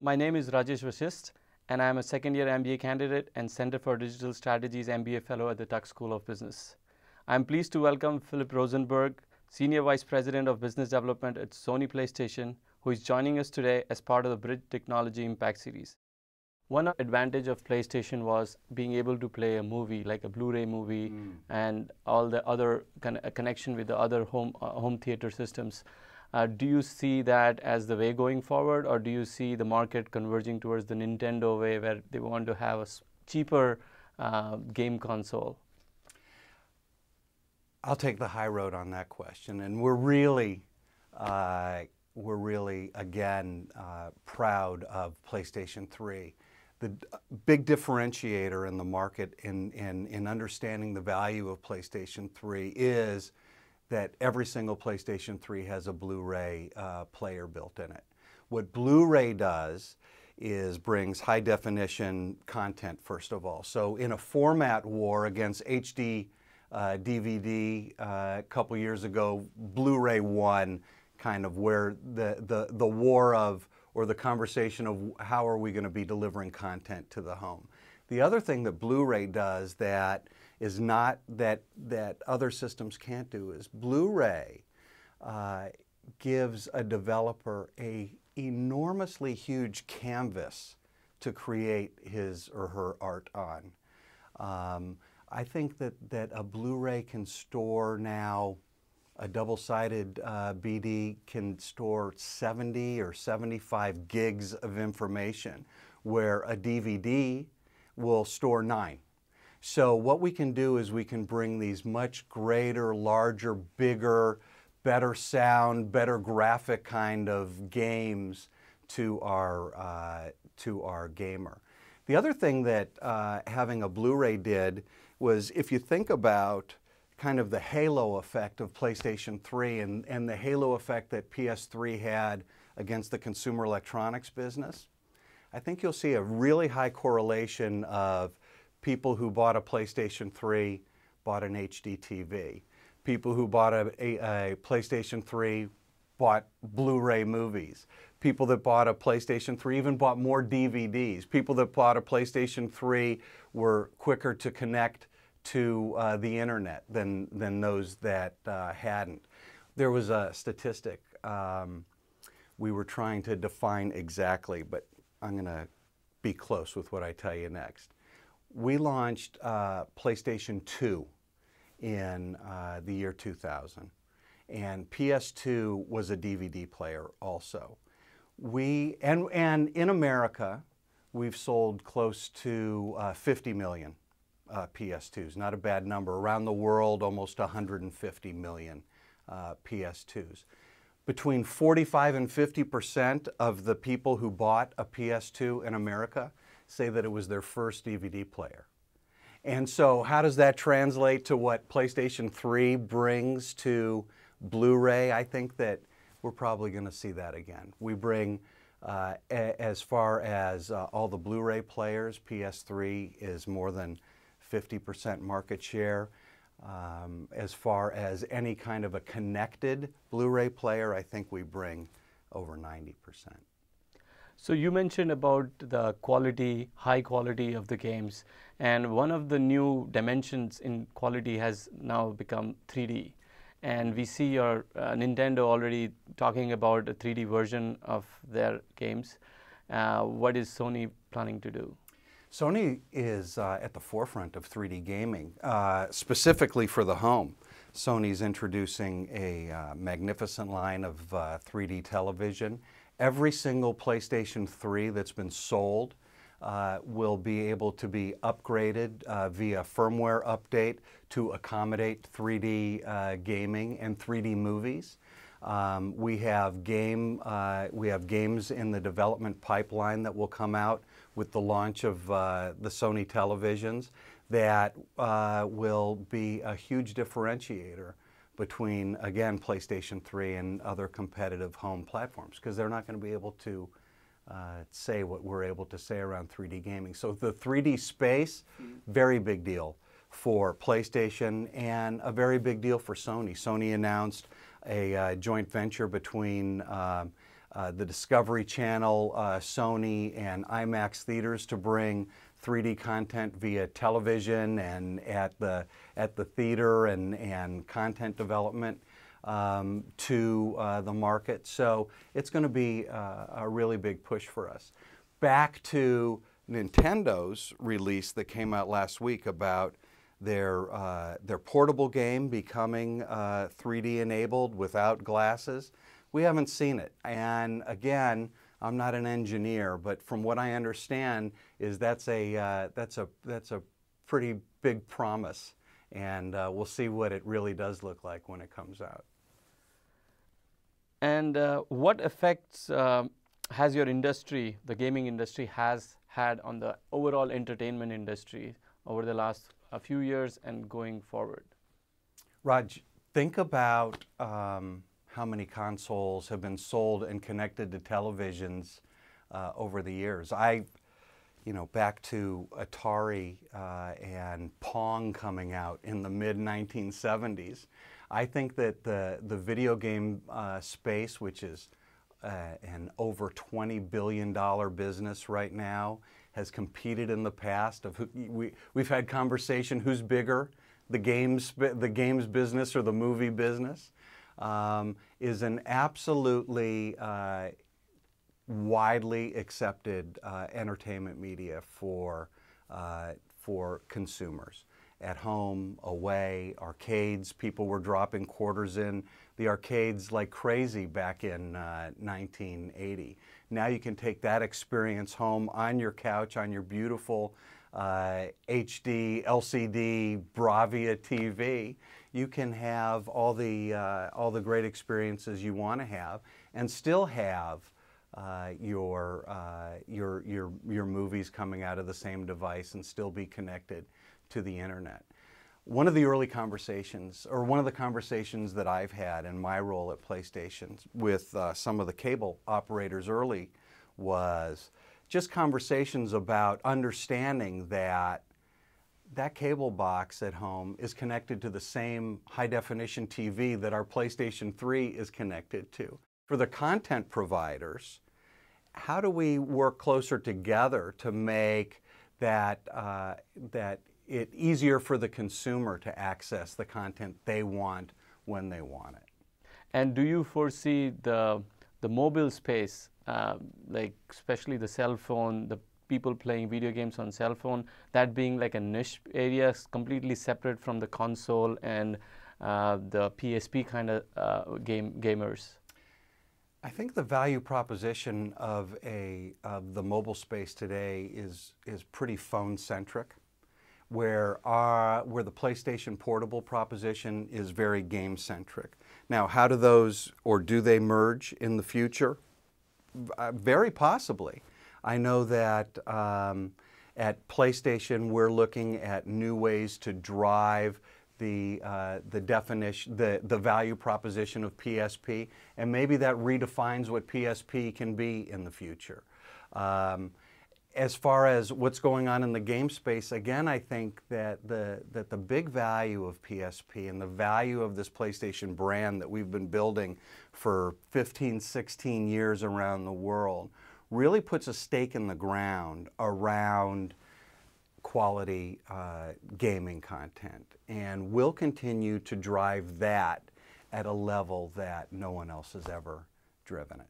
My name is Rajesh Vashist, and I am a second-year MBA candidate and Center for Digital Strategies MBA Fellow at the Tuck School of Business. I am pleased to welcome Philip Rosenberg, Senior Vice President of Business Development at Sony PlayStation, who is joining us today as part of the Bridge Technology Impact Series. One advantage of PlayStation was being able to play a movie, like a Blu-ray movie, and all the other connection with the other home theater systems. Do you see that as the way going forward, or do you see the market converging towards the Nintendo way, where they want to have a cheaper game console? I'll take the high road on that question, and we're really again proud of PlayStation 3. The big differentiator in the market in understanding the value of PlayStation 3 is that every single PlayStation 3 has a Blu-ray player built in it. What Blu-ray does is brings high definition content, first of all. So in a format war against HD DVD a couple years ago, Blu-ray won kind of where the war of, or the conversation of how are we going to be delivering content to the home. The other thing that Blu-ray does that is not that other systems can't do is Blu-ray gives a developer a enormously huge canvas to create his or her art on. I think that a Blu-ray can store now, a double-sided BD can store 70 or 75 gigs of information, where a DVD will store 9. So what we can do is we can bring these much greater, larger, bigger, better sound, better graphic kind of games to our gamer. The other thing that having a Blu-ray did was, if you think about kind of the halo effect of PlayStation 3 and the halo effect that PS3 had against the consumer electronics business, I think you'll see a really high correlation of people who bought a PlayStation 3 bought an HD TV. People who bought a PlayStation 3 bought Blu-ray movies. People that bought a PlayStation 3 even bought more DVDs. People that bought a PlayStation 3 were quicker to connect to the internet than those that hadn't. There was a statistic we were trying to define exactly, but I'm going to be close with what I tell you next. We launched PlayStation 2 in the year 2000, and PS2 was a DVD player also. And in America, we've sold close to 50 million PS2s, not a bad number. Around the world, almost 150 million PS2s. Between 45 and 50% of the people who bought a PS2 in America say that it was their first DVD player. And so how does that translate to what PlayStation 3 brings to Blu-ray? I think that we're probably going to see that again. We bring, as far as all the Blu-ray players, PS3 is more than 50% market share. As far as any kind of a connected Blu-ray player, I think we bring over 90%. So you mentioned about the quality, high quality of the games, and one of the new dimensions in quality has now become 3D. And we see your Nintendo already talking about a 3D version of their games. What is Sony planning to do? Sony is at the forefront of 3D gaming, specifically for the home. Sony's introducing a magnificent line of 3D television. Every single PlayStation 3 that's been sold will be able to be upgraded via firmware update to accommodate 3D gaming and 3D movies. We have games in the development pipeline that will come out with the launch of the Sony televisions that will be a huge differentiator between, again, PlayStation 3 and other competitive home platforms, because they're not going to be able to say what we're able to say around 3D gaming. So the 3D space, very big deal for PlayStation and a very big deal for Sony. Sony announced a joint venture between the Discovery Channel, Sony, and IMAX theaters to bring 3D content via television and at the theater and content development to the market. So it's going to be a really big push for us. Back to Nintendo's release that came out last week about their portable game becoming 3D enabled without glasses. We haven't seen it, and again, I'm not an engineer, but from what I understand, is that's a pretty big promise, and we'll see what it really does look like when it comes out. And what effects has your industry, the gaming industry, has had on the overall entertainment industry over the last few years and going forward? Raj, think about how many consoles have been sold and connected to televisions over the years. Back to Atari and Pong coming out in the mid-1970s. I think that the video game space, which is an over $20 billion business right now, has competed in the past. We've had conversation, who's bigger, the games business or the movie business, is an absolutely widely accepted entertainment media for consumers. At home, away, arcades, people were dropping quarters in the arcades like crazy back in 1980. Now you can take that experience home on your couch, on your beautiful HD, LCD, Bravia TV. You can have all the great experiences you want to have and still have your movies coming out of the same device and still be connected to the internet. One of the early conversations, or one of the conversations that I've had in my role at PlayStation with some of the cable operators early, was just conversations about understanding that that cable box at home is connected to the same high-definition TV that our PlayStation 3 is connected to. For the content providers, how do we work closer together to make that it easier for the consumer to access the content they want when they want it? And do you foresee the mobile space, like especially the cell phone, the people playing video games on cell phone, that being like a niche area completely separate from the console and the PSP kind of gamers? I think the value proposition of the mobile space today is pretty phone-centric, where the PlayStation Portable proposition is very game-centric. Now, how do those, or do they merge in the future? Very possibly. I know that at PlayStation we're looking at new ways to drive the value proposition of PSP, and maybe that redefines what PSP can be in the future. As far as what's going on in the game space, again, I think that the big value of PSP and the value of this PlayStation brand that we've been building for 15, 16 years around the world really puts a stake in the ground around quality gaming content, and we'll continue to drive that at a level that no one else has ever driven it.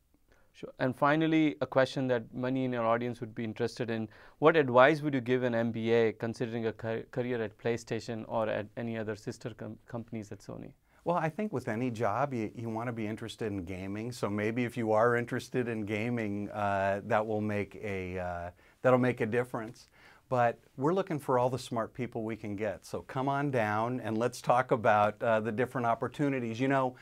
Sure. And finally, a question that many in your audience would be interested in: what advice would you give an MBA considering a career at PlayStation or at any other sister companies at Sony? Well, I think with any job, you want to be interested in gaming. So maybe if you are interested in gaming, that'll make a difference. But we're looking for all the smart people we can get. So come on down and let's talk about the different opportunities. You know,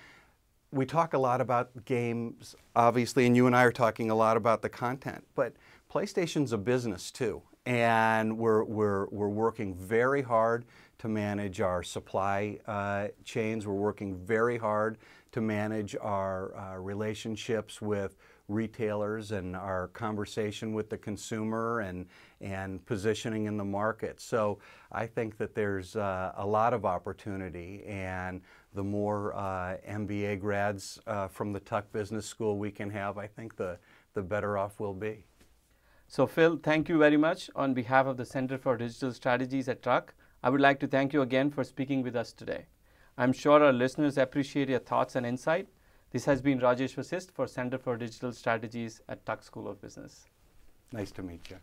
we talk a lot about games, obviously, and you and I are talking a lot about the content. But PlayStation's a business too, and we're working very hard to manage our supply chains. We're working very hard to manage our relationships with retailers and our conversation with the consumer and positioning in the market. So I think that there's a lot of opportunity, and the more MBA grads from the Tuck Business School we can have, I think the better off we'll be. So Phil, thank you very much. On behalf of the Center for Digital Strategies at Tuck, I would like to thank you again for speaking with us today. I'm sure our listeners appreciate your thoughts and insight. This has been Rajesh Vasist for Center for Digital Strategies at Tuck School of Business. Nice to meet you.